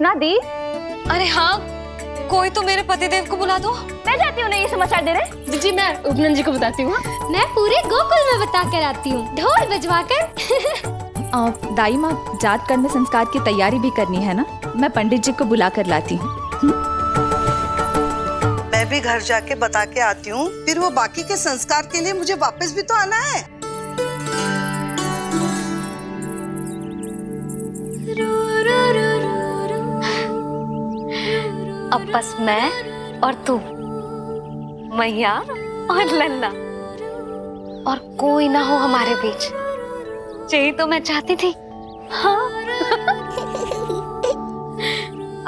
ना दी। अरे हाँ, कोई तो मेरे पतिदेव को बुला दो। मैं जाती हूँ, नहीं ये समाचार दे रहे। जी मैं उपनंद जी को बताती हूँ। मैं पूरे गोकुल में बता कर आती हूँ, ढोल बजवा कर। दाई माँ, जात कर्म संस्कार की तैयारी भी करनी है ना, मैं पंडित जी को बुला कर लाती हूँ। मैं भी घर जाके बता के आती हूँ, फिर वो बाकी के संस्कार के लिए मुझे वापस भी तो आना है। अब बस मैं और तू, मैया और लल्ला, और कोई ना हो हमारे बीच। यही तो मैं चाहती थी। हाँ।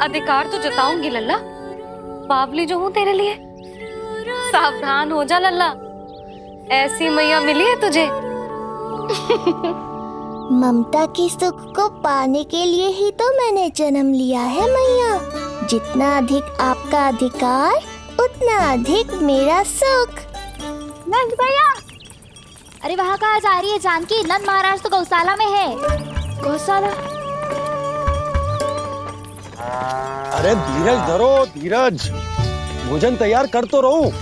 अधिकार तो जताऊंगी लल्ला, बावली जो हूँ तेरे लिए। सावधान हो जा लल्ला, ऐसी मैया मिली है तुझे। ममता की सुख को पाने के लिए ही तो मैंने जन्म लिया है मैया। जितना अधिक आपका अधिकार, उतना अधिक मेरा सुख। नंद भैया, अरे वहाँ कहाँ जा रही है जानकी? नंद महाराज तो गौशाला में है। गौशाला? अरे धीरज धरो, धीरज। भोजन तैयार कर तो रहो।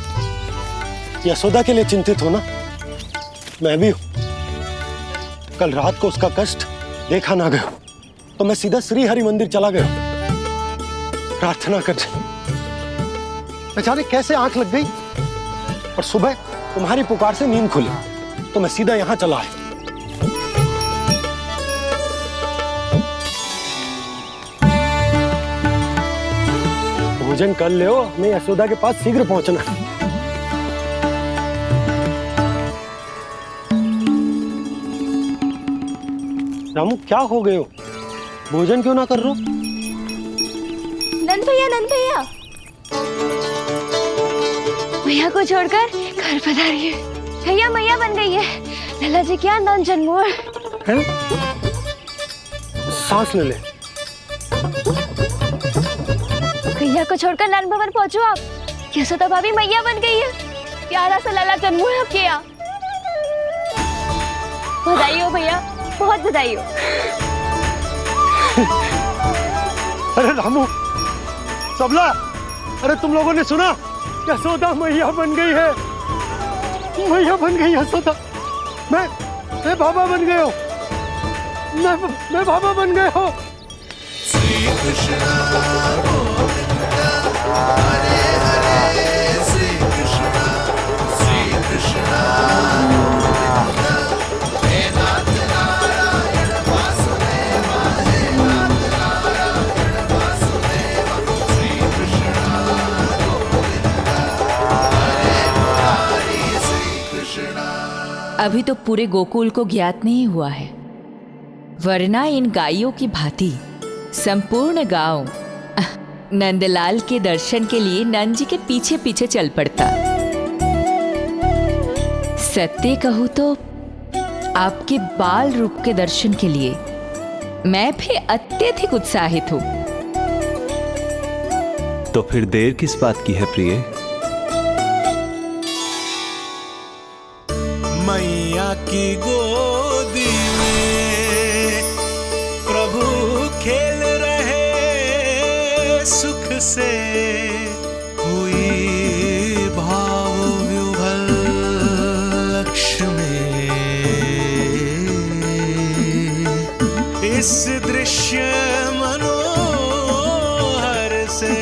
यशोदा के लिए चिंतित हो ना, मैं भी हूँ। कल रात को उसका कष्ट देखा ना गया तो मैं सीधा श्री हरि मंदिर चला गया प्रार्थना करने। न जाने कैसे आंख लग गई और सुबह तुम्हारी पुकार से नींद खुली तो मैं सीधा यहां चला आया। भोजन कर ले, हमें यशोदा के पास शीघ्र पहुंचना है। रामू, क्या हो गए हो? भोजन क्यों ना कर रहे हो? नंद भैया मैया को छोड़कर घर पधारी है। भैया मैया बन गई है। लल्ला जी क्या नौन जन्मोर हैं? सांस ले ले। भैया को छोड़कर नंद भवन पहुंचो आप। यशोदा भाभी मैया बन गई है। प्यारा सा लल्ला जन्मोर आपके यहाँ। बधाई हो भैया, बहुत बधाई हो। अरे रामू, सबला, अरे तुम लोगों ने सुना? यशोदा मैया बन गई है। मैया बन गई यशोदा। मैं बाबा बन गया हूँ। मैं बाबा बन गया हूँ। श्री कृष्णा गोविंदा, हरे हरे श्री कृष्णा गोविंदा, हे नाथ नारायण वासुदेवा, हे नाथ नारायण वासुदेवा, श्री कृष्णा गोविंदा, हरे मुरारी श्री कृष्णा। अभी तो पूरे गोकुल को ज्ञात नहीं हुआ है, वरना इन गायों की भांति संपूर्ण गांव नंदलाल के दर्शन के लिए नंद जी के पीछे पीछे चल पड़ता। सत्य कहूं तो आपके बाल रूप के दर्शन के लिए मैं भी अत्यधिक उत्साहित हूं। तो फिर देर किस बात की है प्रिय? मैया की गोदी में प्रभु खेल रहे सुख से, हुई भाव विह्वल लक्ष्य में। इस दृश्य मनोहर से,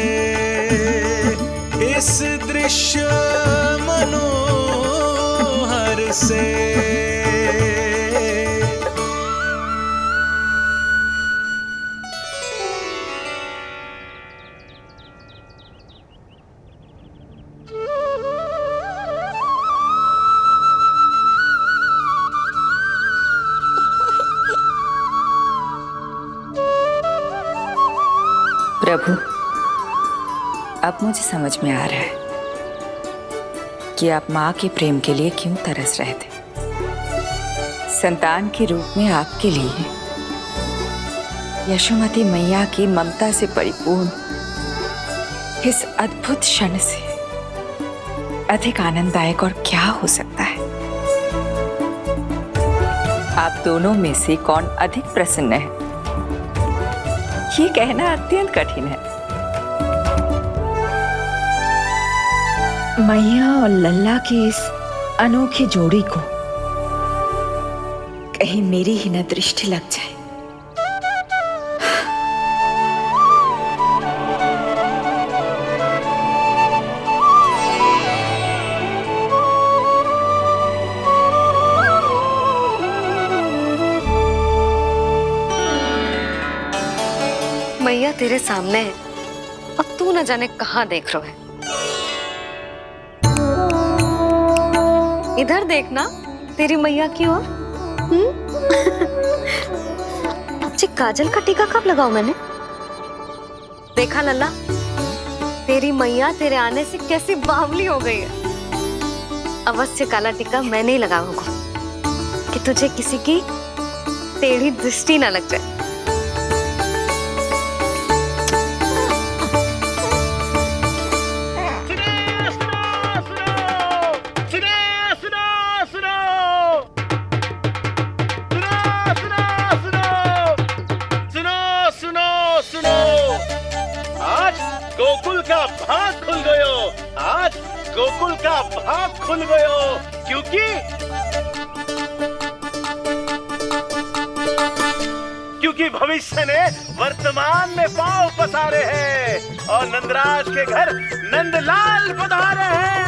इस दृश्य मनोहर से। प्रभु, अब मुझे समझ में आ रहा है कि आप माँ के प्रेम के लिए क्यों तरस रहे थे। संतान के रूप में आपके लिए यशोमती मैया की ममता से परिपूर्ण इस अद्भुत क्षण से अधिक आनंददायक और क्या हो सकता है। आप दोनों में से कौन अधिक प्रसन्न है ये कहना अत्यंत कठिन है। मैया और लल्ला की इस अनोखी जोड़ी को कहीं मेरी ही न दृष्टि लग जाए। मैया तेरे सामने है, अब तू न जाने कहाँ देख रहा है। इधर देखना तेरी मैया की ओर। अच्छी काजल का टीका कब लगाऊं मैंने? देखा लल्ला, तेरी मैया तेरे आने से कैसी बावली हो गई है। अवश्य काला टीका मैंने ही लगाऊंगा कि तुझे किसी की टेढ़ी दृष्टि ना लग जाए। गोकुल का भाग खुल गयो। आज गोकुल का भाग खुल गयो, क्योंकि भविष्य ने वर्तमान में पांव पसारे हैं और नंदराज के घर नंदलाल पधारे हैं।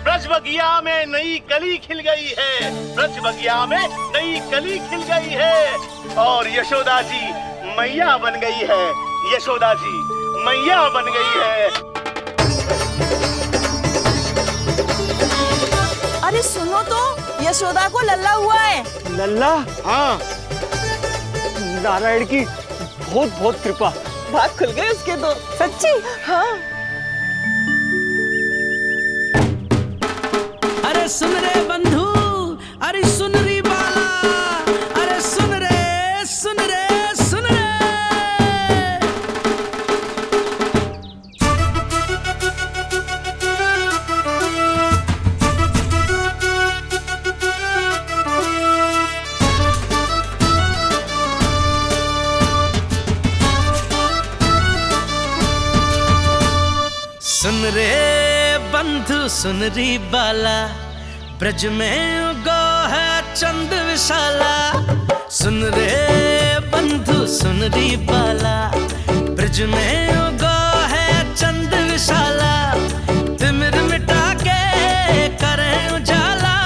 ब्रज बगिया में नई कली खिल गई है, ब्रज बगिया में नई कली खिल गई है और यशोदा जी मैया बन गई है। यशोदा जी मैया बन गई है। अरे सुनो तो, यशोदा को लल्ला हुआ है। लल्ला? हाँ, नारायण की बहुत बहुत कृपा। भाग खुल गए उसके तो। सच्ची? हाँ। अरे सुन रे बंधु, अरे सुन री बाला, अरे सुन रे, सुन रे, सुन रे। सुन रे बंधु, सुन री बाला, ब्रज में उगो है चंद विशाला। सुन रे बंधु, सुन री बाला, ब्रज में उगो है चंद विशाला। तिमिर मिटा के करें उजाला,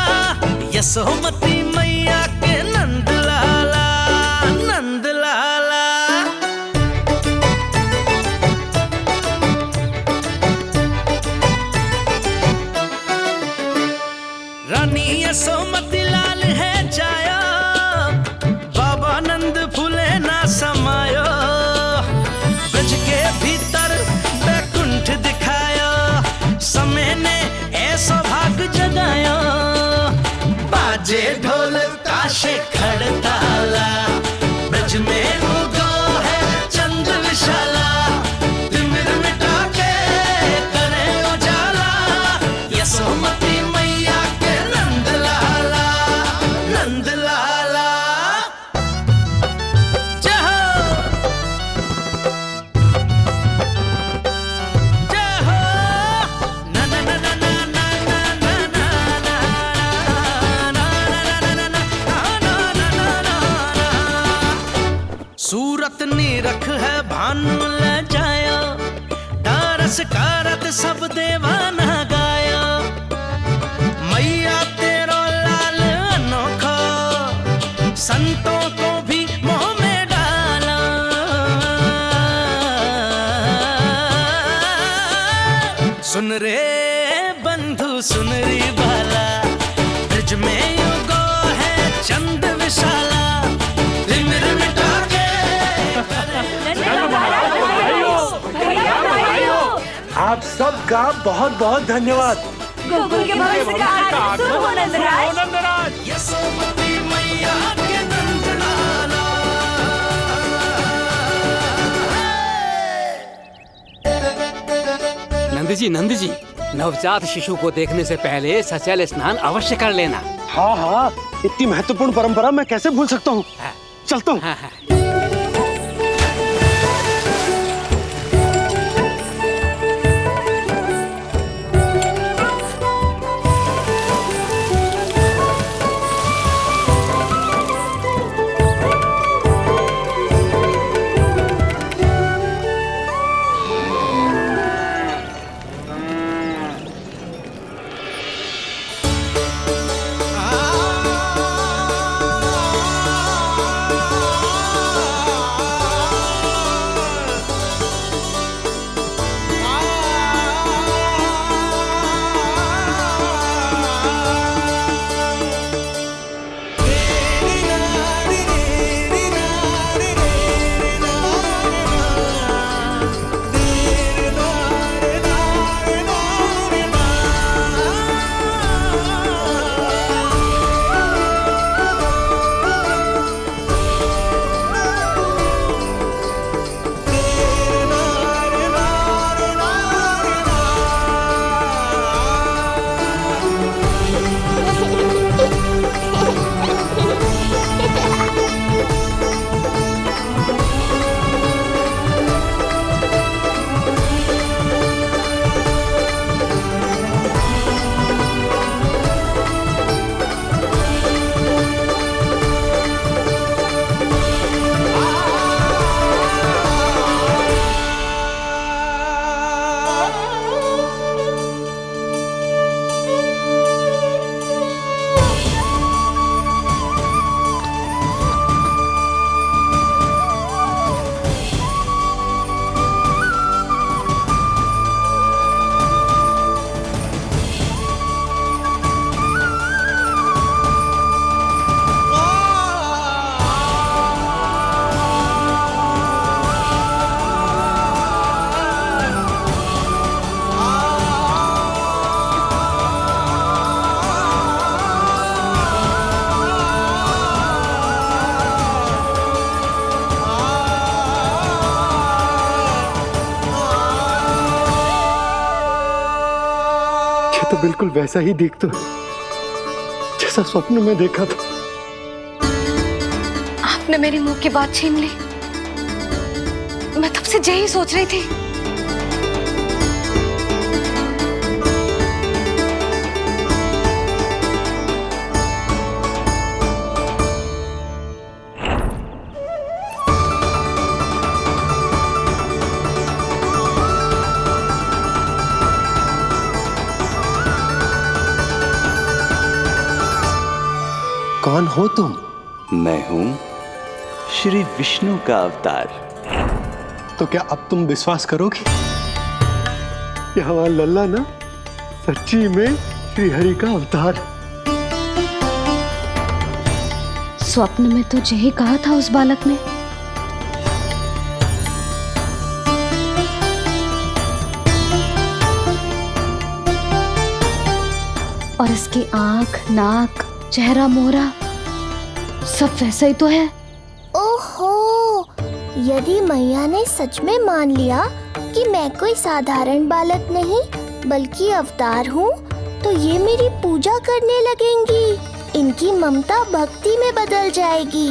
यशोमती मैया के नंद लाला, नंद लाला। रानी यशोमती लाल है जाया, बाबा नंद फूले ना समायो। ब्रज के भीतर बैकुंठ दिखायो, समय ने ऐसा भाग जगायो। बाजे ढोल ताशे खड़ताला, ब्रज में उगो है चंद विशाला। तिमिर मिटा के करे उजाला, यशोमती मैया के नंद लाला, नंद लाला। जय हो, जय हो। ना ना ना ना ना ना ना ना ना ना ना ना ना ना। सूरत निरख है भानु ले जायो, तारस कारत सब देवाना गायो। मैया तेरो लाल अनोखो, संतों को भी मोह में डाला। सुन रे बंधु, सुन री बाला, ब्रज में उगो है चंद विशाला। तिमिर मिटा के आप सबका बहुत बहुत धन्यवाद। गोकुल के भविष्य का आरंभ शुभ हो नंदराज। यशोमती मैया के नंद लाला। नंद जी, नवजात शिशु को देखने से पहले सचैल स्नान अवश्य कर लेना। हाँ हाँ, इतनी महत्वपूर्ण परंपरा मैं कैसे भूल सकता हूँ। चलता हूँ। तो बिल्कुल वैसा ही दिखता है जैसा स्वप्न में देखा था। आपने मेरे मुंह की बात छीन ली। मैं तब से यही सोच रही थी। कौन हो तुम? मैं हूं श्री विष्णु का अवतार। तो क्या अब तुम विश्वास करोगे कि हमारा लल्ला ना सच्ची में श्री हरि का अवतार? स्वप्न में तो यही कहा था उस बालक ने। और इसकी आंख, नाक, चेहरा, मोहरा सब वैसा ही तो है। ओहो, यदि मैया ने सच में मान लिया कि मैं कोई साधारण बालक नहीं बल्कि अवतार हूँ, तो ये मेरी पूजा करने लगेंगी। इनकी ममता भक्ति में बदल जाएगी।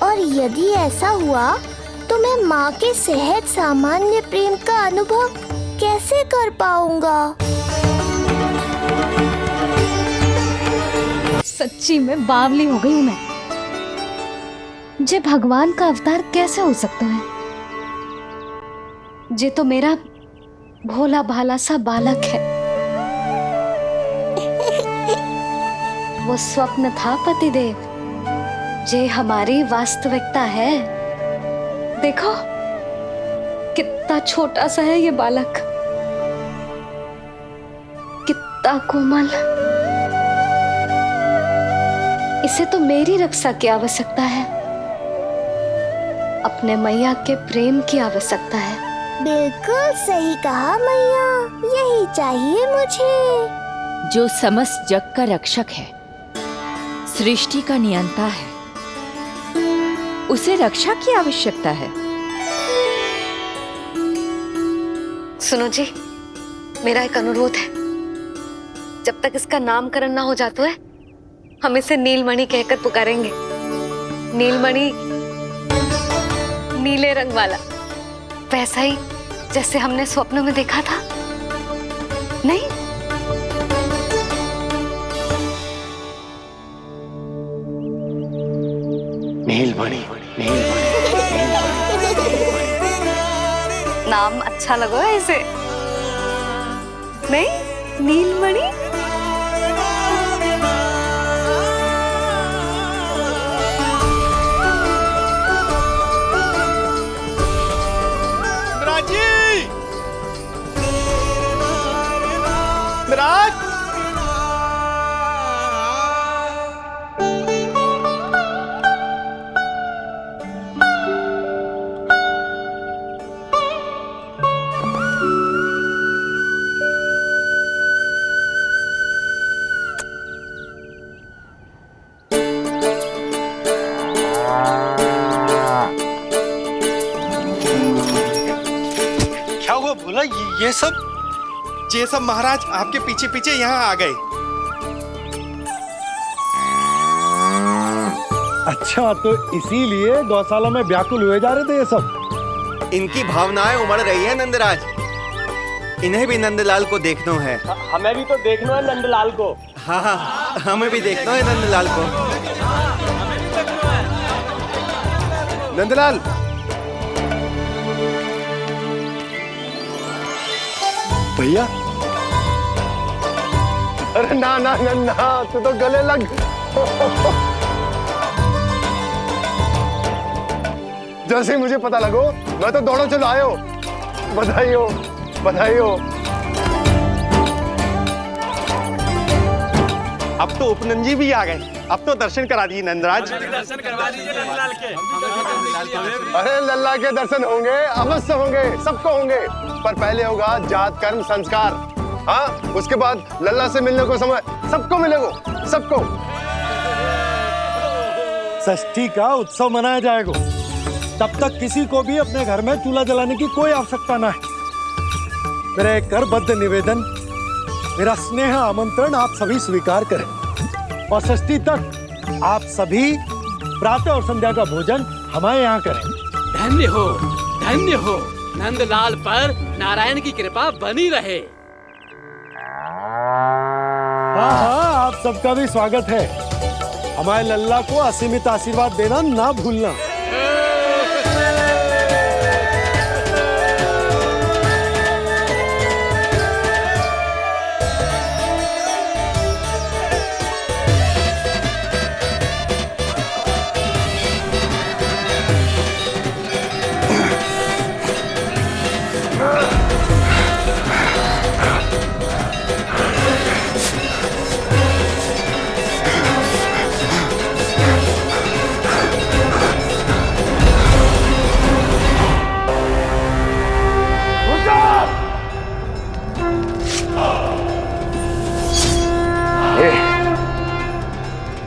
और यदि ऐसा हुआ तो मैं माँ के सहज सामान्य प्रेम का अनुभव कैसे कर पाऊंगा? सच्ची में बावली हो गई हूँ मैं। जे भगवान का अवतार कैसे हो सकता है? जे तो मेरा भोला भाला सा बालक है। वो स्वप्न था पतिदेव, जे हमारी वास्तविकता है। देखो कितना छोटा सा है ये बालक, कितना कोमल। इसे तो मेरी रक्षा की आवश्यकता है, अपने मैया के प्रेम की आवश्यकता है। बिल्कुल सही कहा मैया, यही चाहिए मुझे। जो समस्त जग का रक्षक है, सृष्टि का नियंता है, उसे रक्षा की आवश्यकता है। सुनो जी, मेरा एक अनुरोध है। जब तक इसका नामकरण ना हो जाता है, हम इसे नीलमणि कहकर पुकारेंगे। नीलमणि नीले रंग वाला, वैसा ही जैसे हमने स्वप्न में देखा था, नहीं? नीलमणि, नाम अच्छा लगा है इसे, नहीं? नीलमणि। मिराज, क्या हुआ बोला? ये सब महाराज आपके पीछे पीछे यहाँ आ गए। अच्छा, तो इसीलिए गौशाला में व्याकुल हुए जा रहे थे ये सब। इनकी भावनाएं उमड़ रही है नंदराज। इन्हें भी नंदलाल को देखना है। हमें भी तो देखना है नंदलाल को। हाँ हाँ, हमें भी देखना है नंदलाल को। नंदलाल, भैया। अरे ना ना ना ना, तू तो गले लग। जैसे ही मुझे पता लगो मैं तो दौड़ो चलो आयो। बधाई हो, बधाई हो। अब तो उपनंजी भी आ गए। अब तो दर्शन करा दिए नंदराज। दर्शन करवा दीजिए नंदलाल के। अरे लल्ला के दर्शन होंगे, अवश्य होंगे, सबको होंगे। पर पहले होगा जात कर्म संस्कार। हाँ, उसके बाद लल्ला से मिलने को समय सबको मिलेगा, सबको। षष्ठी का उत्सव मनाया जाएगा। तब तक किसी को भी अपने घर में चूल्हा जलाने की कोई आवश्यकता ना है। मेरा एक करबद्ध निवेदन, मेरा स्नेह आमंत्रण आप सभी स्वीकार करें और षष्ठी तक आप सभी प्रातः और संध्या का भोजन हमारे यहाँ करें। धन्य हो नंदलाल पर नारायण की कृपा बनी रहे। हाँ हाँ, आप सबका भी स्वागत है। हमारे लल्ला को असीमित आशीर्वाद देना ना भूलना।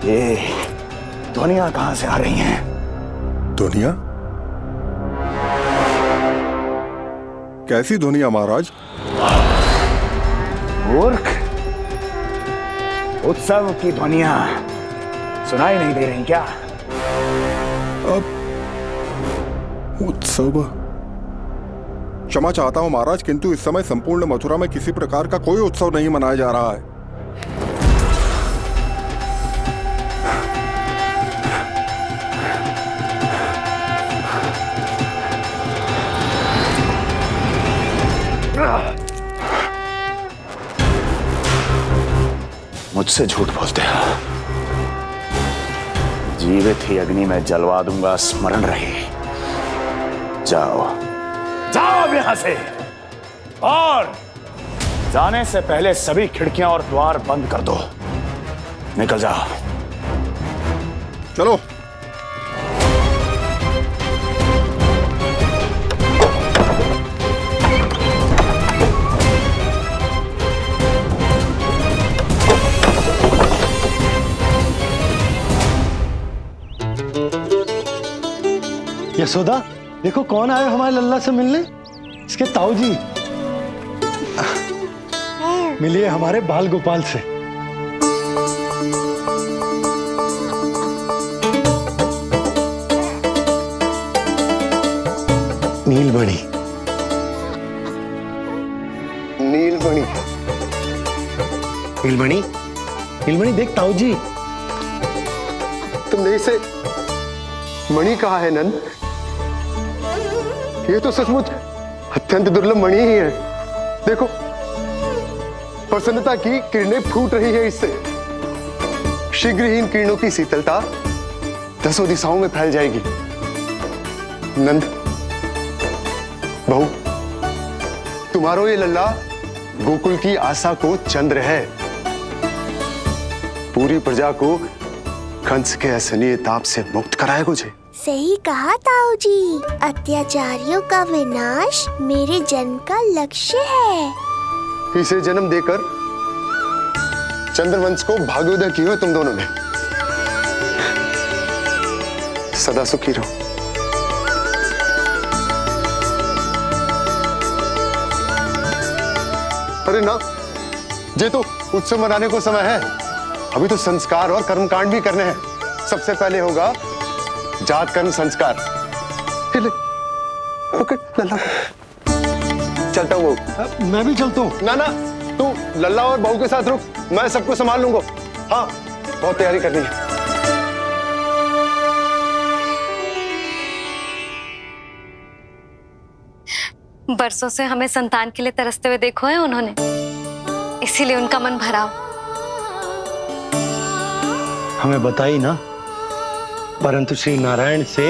ये ध्वनियां कहां से आ रही हैं? ध्वनियां? कैसी ध्वनियां महाराज? मूर्ख, उत्सव की ध्वनियां सुनाई नहीं दे रही क्या? अब उत्सव? क्षमा चाहता हूं महाराज, किंतु इस समय संपूर्ण मथुरा में किसी प्रकार का कोई उत्सव नहीं मनाया जा रहा है। मुझसे झूठ बोलते हो। जीवित ही अग्नि में जलवा दूंगा, स्मरण रहे। जाओ जाओ अब यहां से, और जाने से पहले सभी खिड़कियां और द्वार बंद कर दो। निकल जाओ। चलो। यशोदा, देखो कौन आए हमारे लल्ला से मिलने। इसके ताऊ जी। मिलिए हमारे बाल गोपाल से। नीलमणि। नीलमणि नीलमणि नीलमणि, देख ताऊ जी। तुमने इसे मणि कहा है नंद? ये तो सचमुच अत्यंत दुर्लभ मणि ही है। देखो, प्रसन्नता की किरणें फूट रही है इससे। शीघ्र ही इन किरणों की शीतलता दसों दिशाओं में फैल जाएगी। नंद, बहू, तुम्हारो ये लल्ला गोकुल की आशा को चंद्र है। पूरी प्रजा को कंस के असहनीय ताप से मुक्त कराएगा मुझे। सही कहा ताऊ जी, अत्याचारियों का विनाश मेरे जन्म का लक्ष्य है। इसे जन्म देकर चंद्रवंश को भाग्योदय किया है तुम दोनों ने। सदा सुखी रहो। अरे ना, ये तो उत्सव मनाने को समय है। अभी तो संस्कार और कर्मकांड भी करने हैं। सबसे पहले होगा जात कर्म संस्कार। पकड़ लल्ला, चलता हूँ। मैं भी चलता हूँ। ना ना, तू लल्ला और बहू के साथ रुक, मैं सबको संभाल लूंगा। हाँ, बहुत तैयारी करनी है। बरसों से हमें संतान के लिए तरसते हुए देखो है उन्होंने, इसीलिए उनका मन भरा। हमें बताई ना, परंतु श्री नारायण से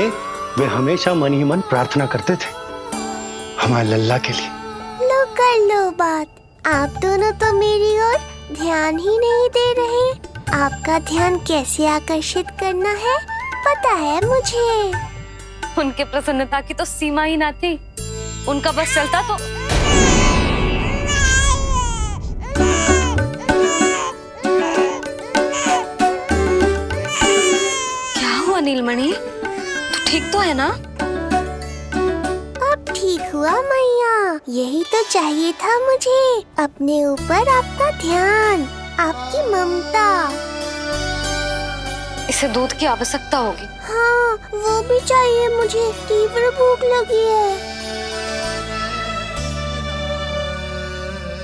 वे हमेशा मन ही मन प्रार्थना करते थे हमारे लल्ला के लिए। लो कर लो बात। आप दोनों तो मेरी ओर ध्यान ही नहीं दे रहे। आपका ध्यान कैसे आकर्षित करना है पता है मुझे। उनके प्रसन्नता की तो सीमा ही ना थी। उनका बस चलता तो क्या हुआ नीलमणि, तू ठीक तो है ना? अब ठीक हुआ मैया, यही तो चाहिए था मुझे। अपने ऊपर आपका ध्यान, आपकी ममता। इसे दूध की आवश्यकता होगी। हाँ, वो भी चाहिए मुझे। तीव्र भूख लगी है।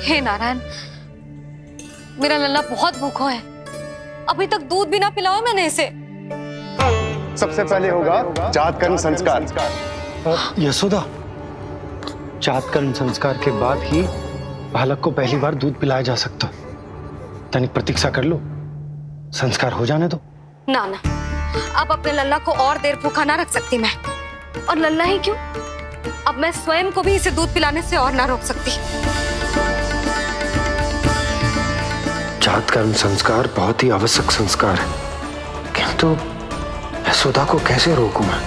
हे नारायण, मेरा लल्ला बहुत भूखा है। अभी तक दूध भी ना पिलाओ मैंने इसे। सबसे पहले होगा जात कर्म संस्कार। यशोदा, जात कर्म संस्कार के बाद ही बालक को पहली बार दूध पिलाया जा सकता। तनिक प्रतीक्षा कर लो, संस्कार हो जाने दो। ना ना, अब अपने लल्ला को और देर भूखा ना रख सकती मैं। और लल्ला ही क्यों, अब मैं स्वयं को भी इसे दूध पिलाने से और ना रोक सकती। जात कर्म संस्कार बहुत ही आवश्यक संस्कार है, किंतु यशोदा को कैसे रोकूं मैं?